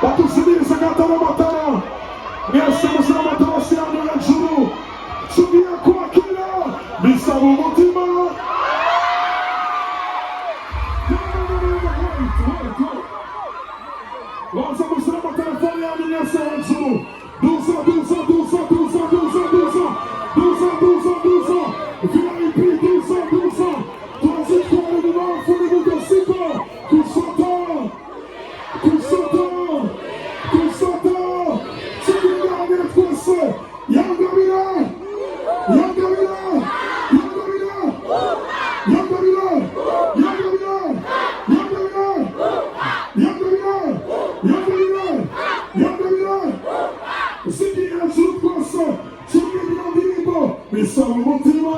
batusubiriza gatara matara mwese muzira amatara siyano hejuru tugiye kwakira bisaba umutima waza muzira amatelefoni yanyu mwese hejuru duza duza duza duza duza duza duza duza duza VIP duza duza turazitwara ibibamfu n'ibudasiko kusota kusota kusota tugirangira twese yangabira yangabira yangabira yangabira yangabira yangabira yangabira yangabira yangabira usigiye hejuru twese tugira indirimbo bisaba umutima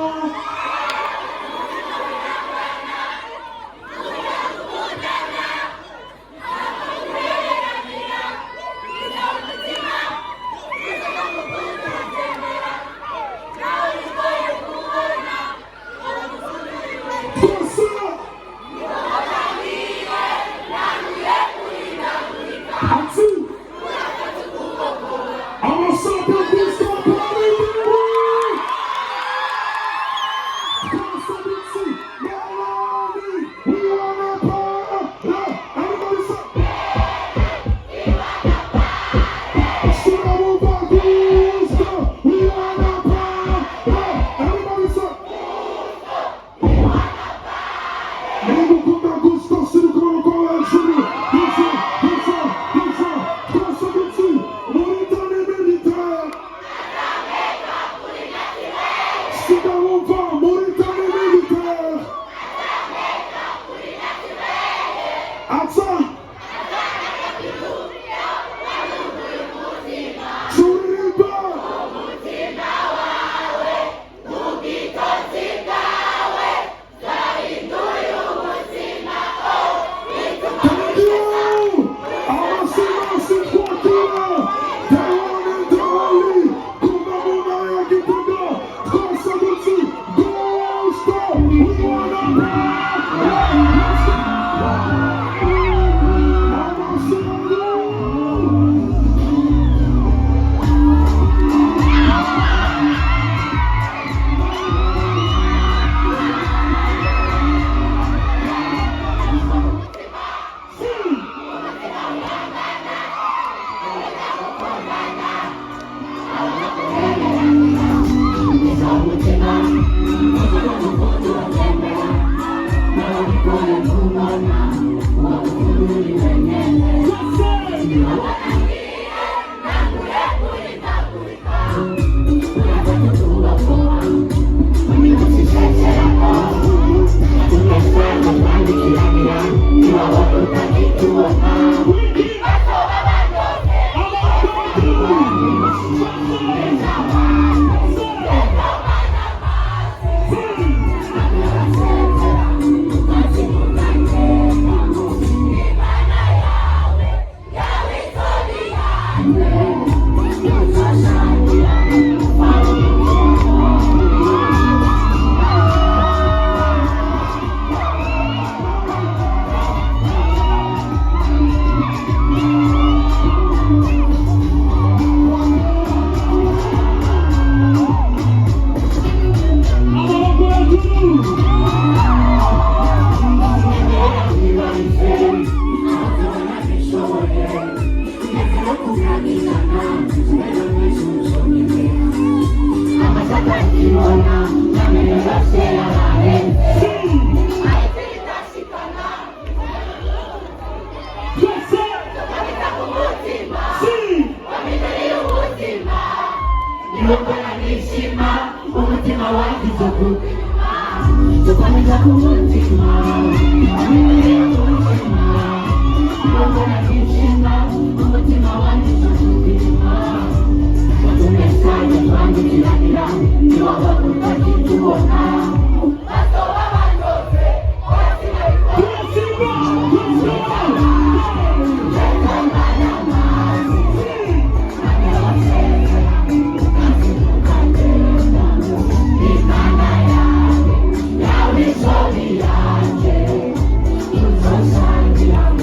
Yeah.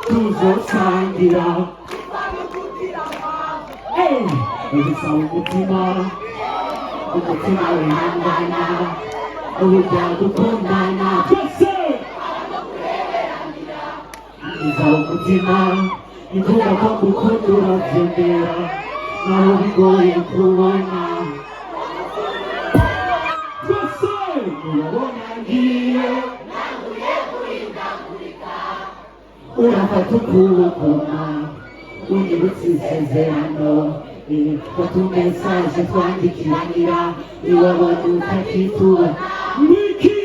tuzosangira ubisa umutima wihangana uburyo dukundana twese ubisa umutima imvuga ko gukunda urabyemera naho bigoye kubona twese urabona ngiye urafata ukuboko unyibutsa isezerano utumesaje twandikiranira iwabona utakituba wiki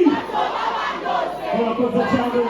urakoze cyane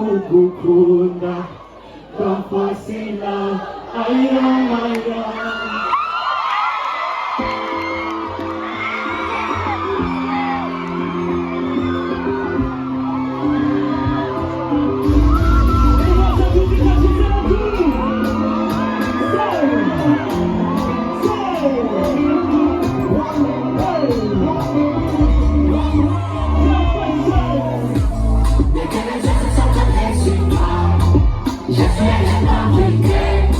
Urakudugukunda don't force in love Je suis un homme week-end,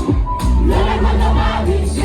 le rêve de ma vie.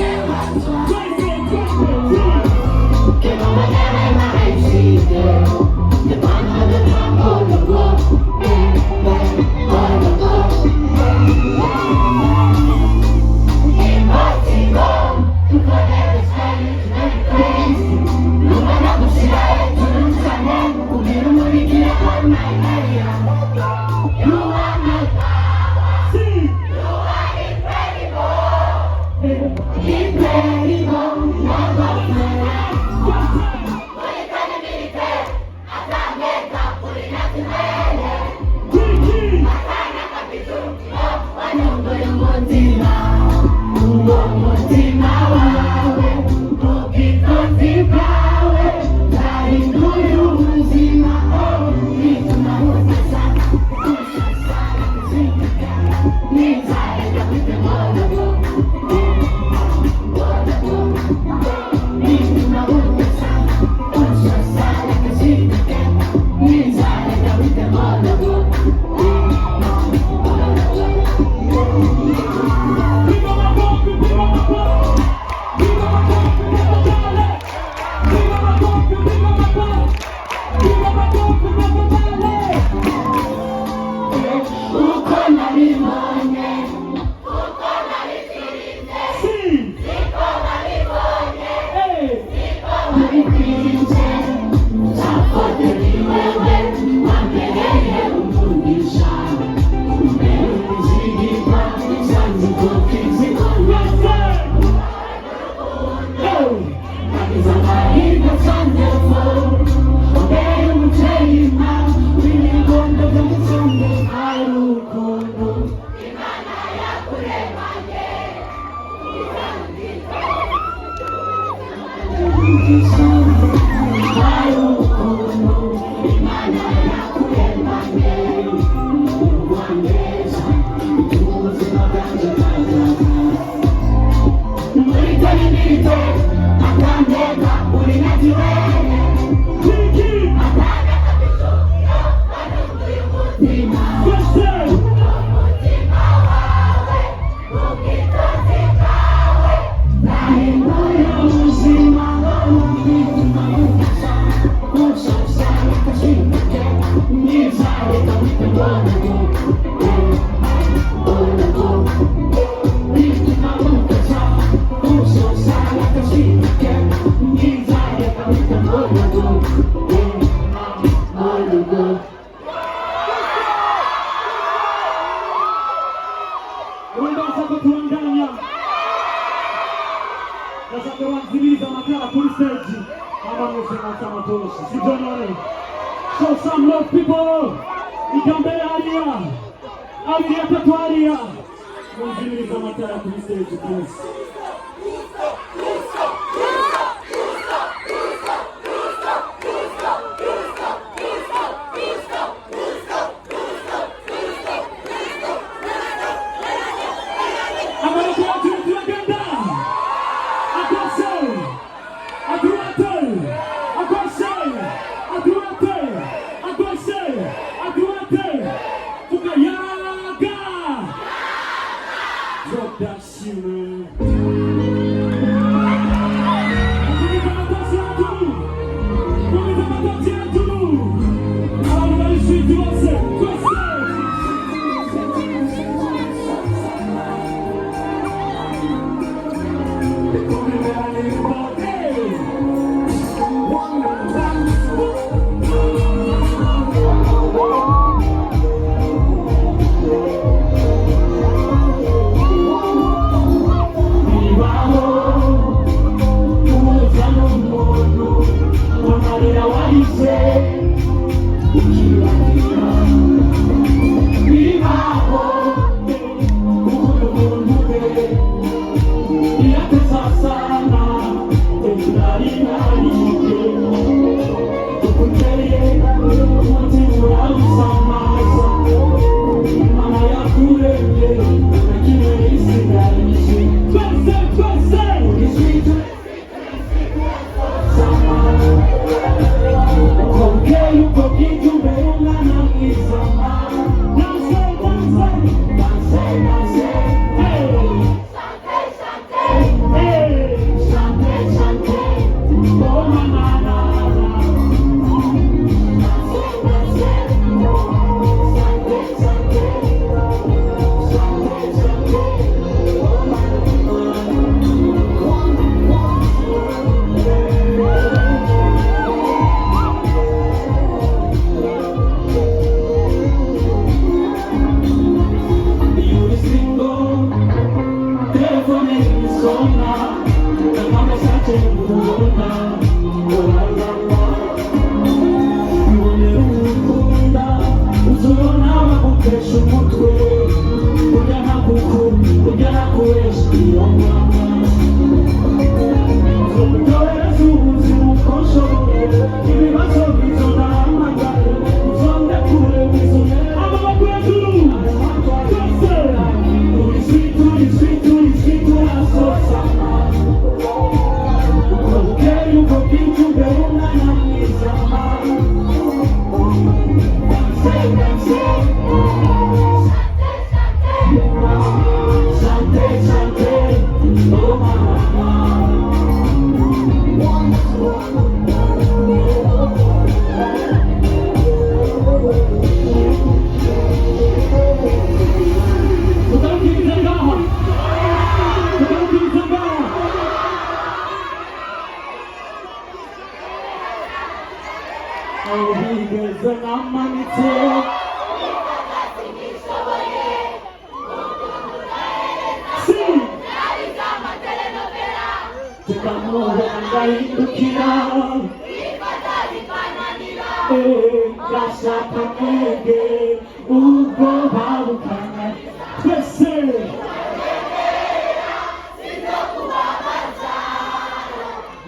Show some love, people. Ikambele aria. Aria tatu aria. Mzimiliza matara kwenye stage, please.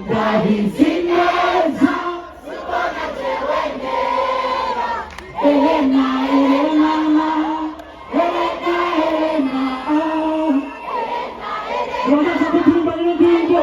ndabizi neza Elena, Elena, Elena, Elena, Ragazza che prima io dico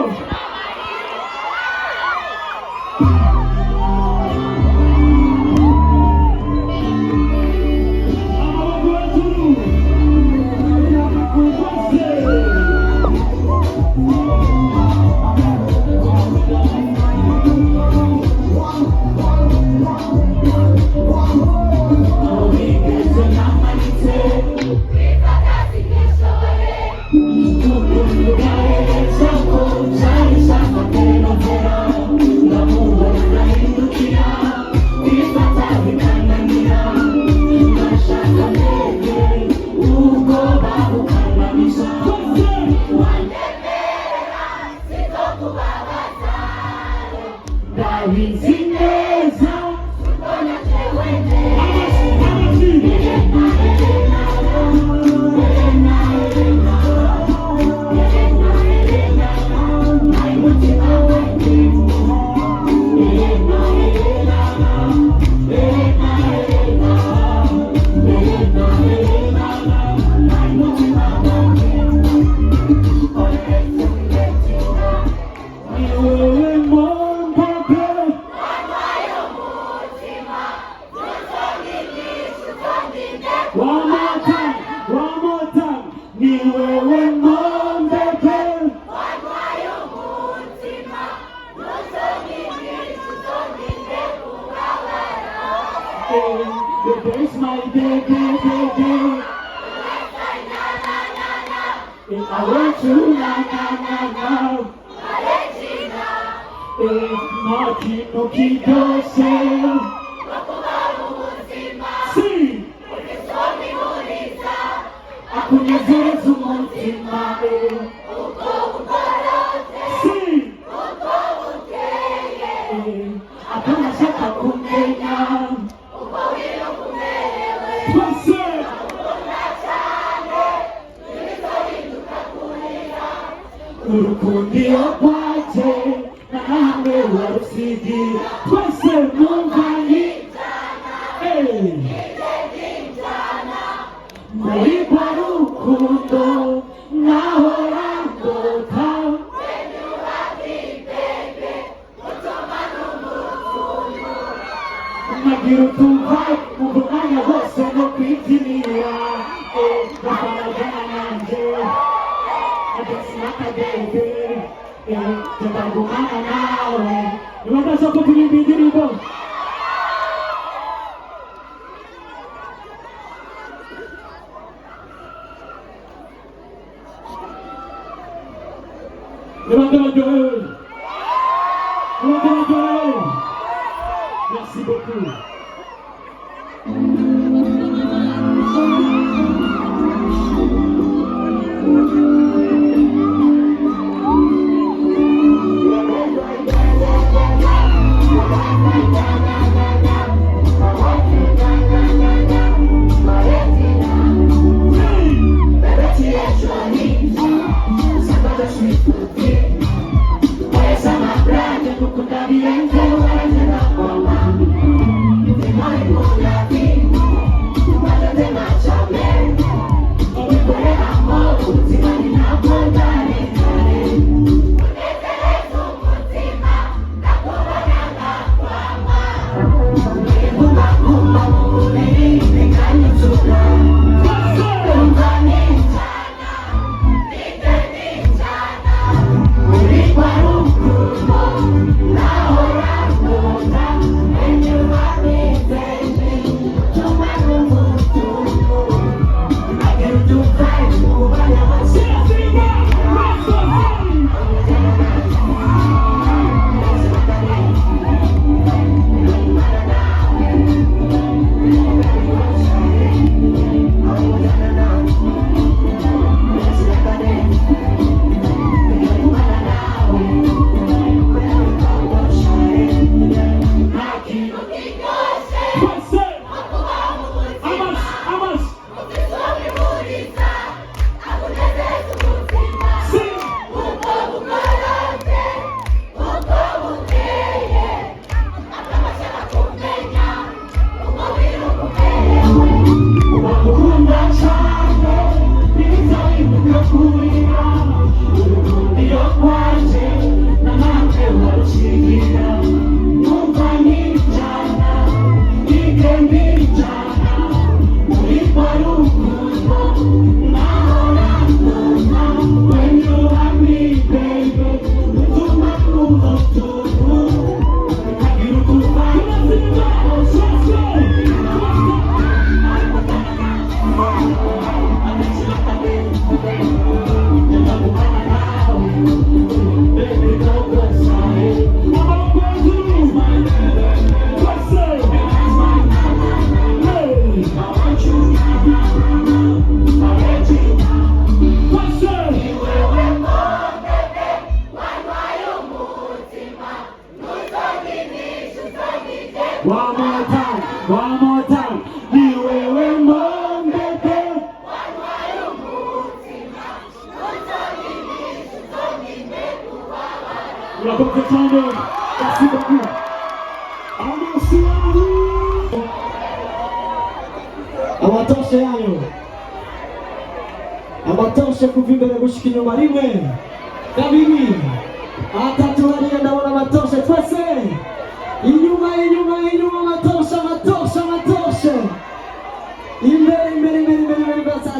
One more time, ni wewe Mondeke. The days my day. And I want you na. Martino Kidose. Sim. Akunezeza umutima Sim. Akanashaka kumenya twese urukundiro rwaje nawe warusigi twese mungani muri kwa rukundo nahora ndota nagira utumva umva umwanya wose no kwibyinira bakanagana nanjye agasi n'akadede ndagumana nawe niba ndashaka kuririmba indirimbo Levantez-moi. Merci beaucoup. Now urakoze cyane. Merci beaucoup. Amatoshe yanyu, amatoshe kuva imbere gushika inyuma, rimwe kabiri atatu, hariya ndabona amatoshe, twese inyuma inyuma inyuma, amatoshe amatoshe amatoshe, imbere imbere imbere imbere imbere, atsa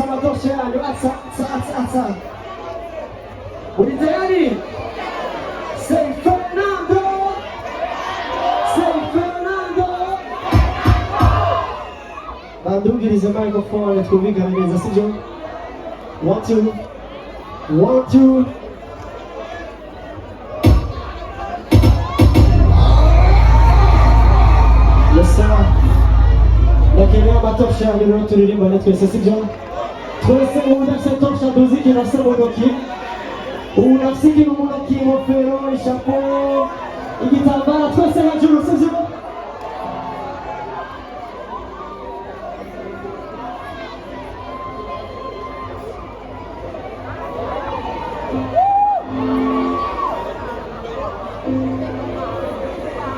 amatoshe yanyu, atsa. Uri tayari? Say Fernando, say Fernando. Bandungirize microphone twumvikane neza, sibyo? 1 2 1 2. Yes sir. Nakeneye amatoshe yanyu rero turirimbane twese, sibyo? Twese udafite tosha muziki nafise mu ntoki, unafise ikintu mu ntoki, ingofero, ishapo, igitambara, twese hejuru, sibyo?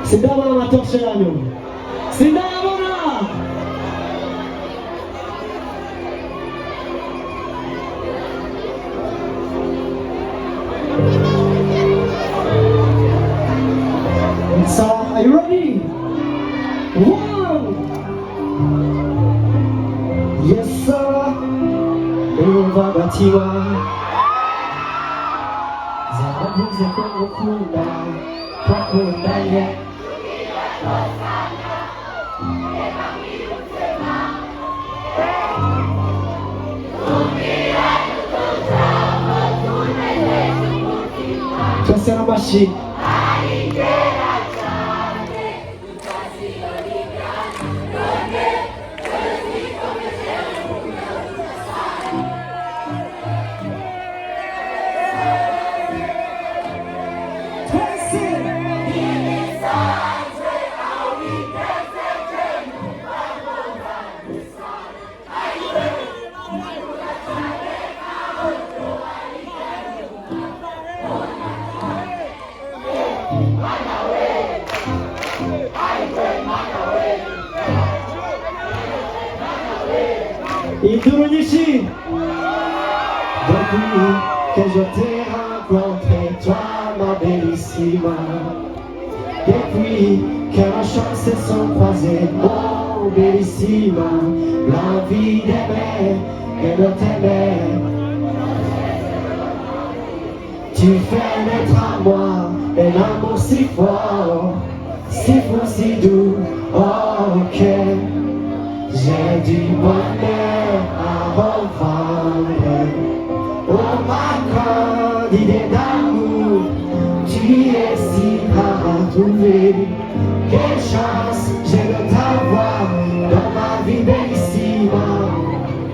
Sindabona amatoshe yanyu, sindabona. So, are you ready? 1. Yes sir. Umva batiwa zavuze ko ukunda twakundanye. Twese amashi. Idurunyishi. Depuis que je t'ai rencontré, toi ma bellissima, depuis que nos chemins se sont croisés, oh bellissima, l'envie d'aimer et de t'aimer, tu fais naître à moi un amour si fort, si fou, si doux, oh que j'ai du bonheur à revendre. Oh ma grande idée d'amour, tu es si rare à trouver. Quelle chance j'ai de t'avoir dans ma vie bellissima.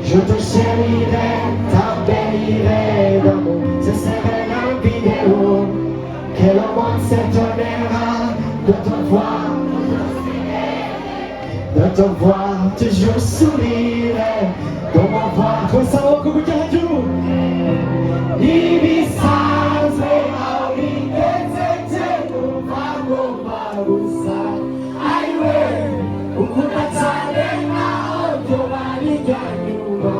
Je te chérirai, t'embellirai d'amour. Ce serait la vidéo que le monde s'étonnera de te voir. De te voir toujours sourire, de me voir. Toi ça va comme un jour. Ibisaze awitete kuvagovagusa aiwe ukunatsane nao tovaliganyuma.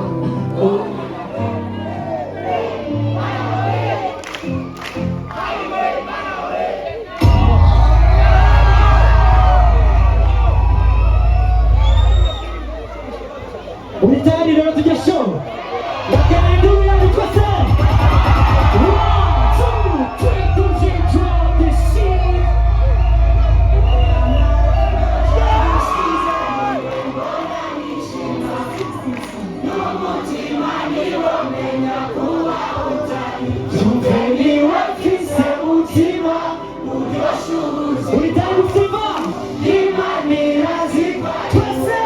Unitari leo tujia show. Lakini dunia ni kwa sasa. 1 2 3 tujia drop this shit. Juveni wakise utima. Unitari utima. Imani lazima. Twese.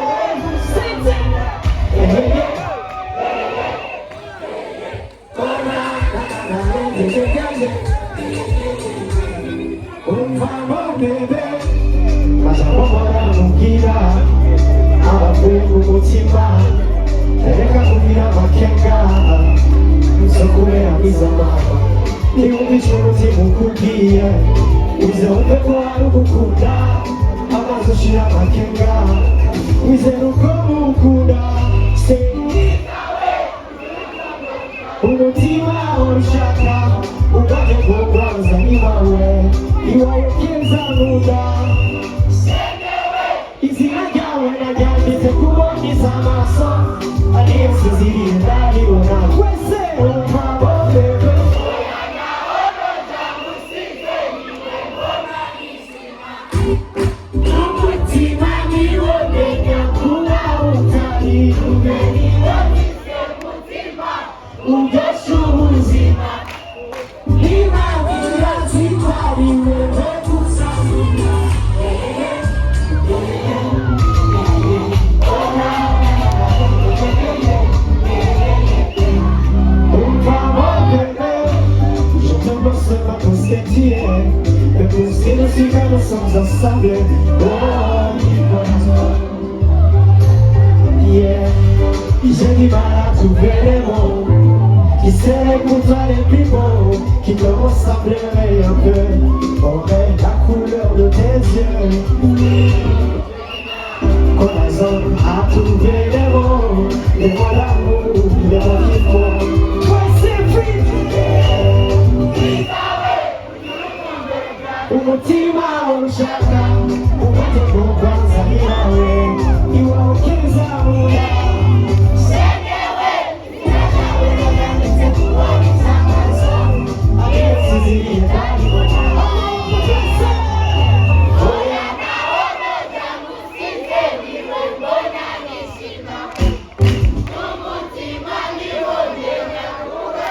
Masabomora abavuye mu mutima, reka kugira amakenga so kubera kwiza mama. niwumvishe umutima ukubwiye uzumve ko hari ugukunda amazi ushira amakenga wizere uko mukunda umutima ushaka ugaje kubanza iwawe iwawe keza nkunda izina ryawe naryanditse kuboneza amaso ariyo sinziriye ndaribona wese umva bebe umutima niwo menya kuba utari umenya umutima ugesha ubuzima imana zitwariwe zo gusabira mais pour ce que nous suivons, nous sommes ensemble. Yeah, j'ai du mal à trouver les mots qui seraient pour toi les plus beaux, qui te ressembleraient un peu. Aurait la couleur de tes yeux. Qu'on a besoin à trouver les mots d'amour, les mots qu'il faut. Ouais, c'est free. umutima ushaka umaze kubanza iwawe iwawe keza nkunda senyewe nawe nanditse kuboneza amaso ariyo sinziriye ndaribona oya naona byamusize niwe mbona nishima umutima niwo ngenda kuba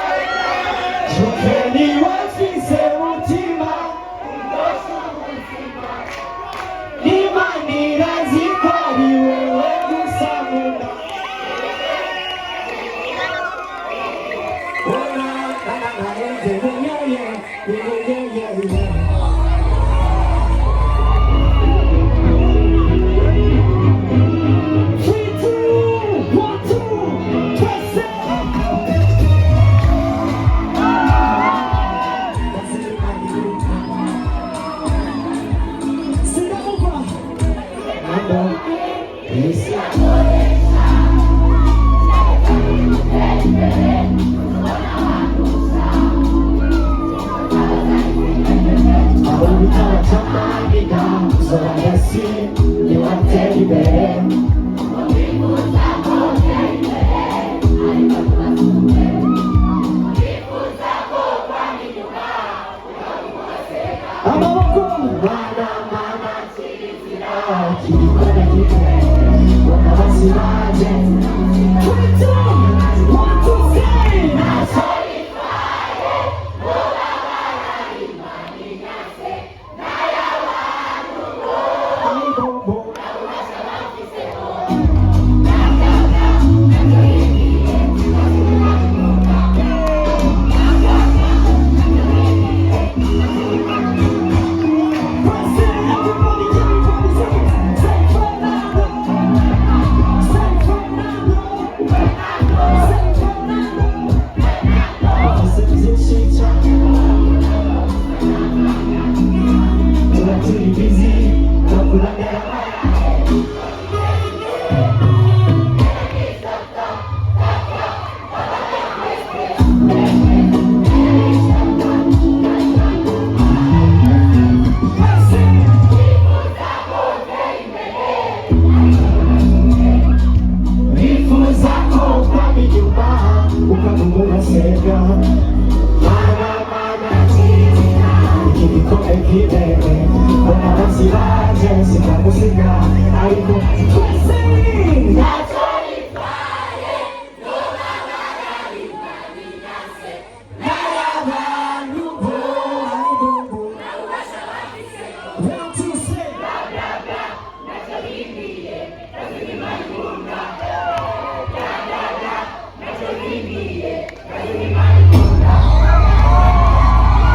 niwe mfise umutima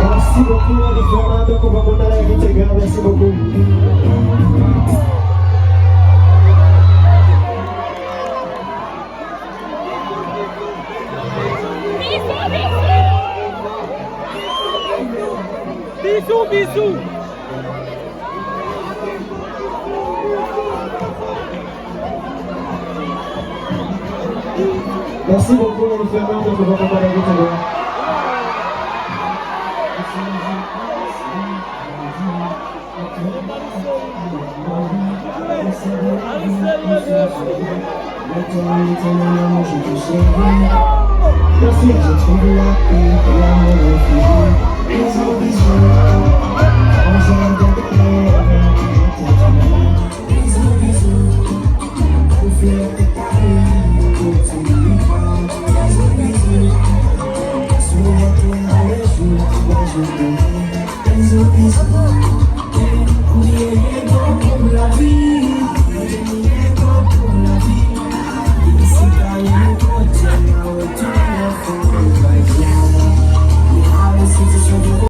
Merci beaucoup, on est vraiment donc on va monter à la guitare. Merci beaucoup. Bisous, bisous. Merci beaucoup, mon frère, de votre parole. Merci, je trouve la paix et l'amour réfugié. Bisous, bisous, en jardin de terre, bisous, bisous, au fleur de Paris, au bisous, bisous, sur la terre, les jours, bisous, bisous.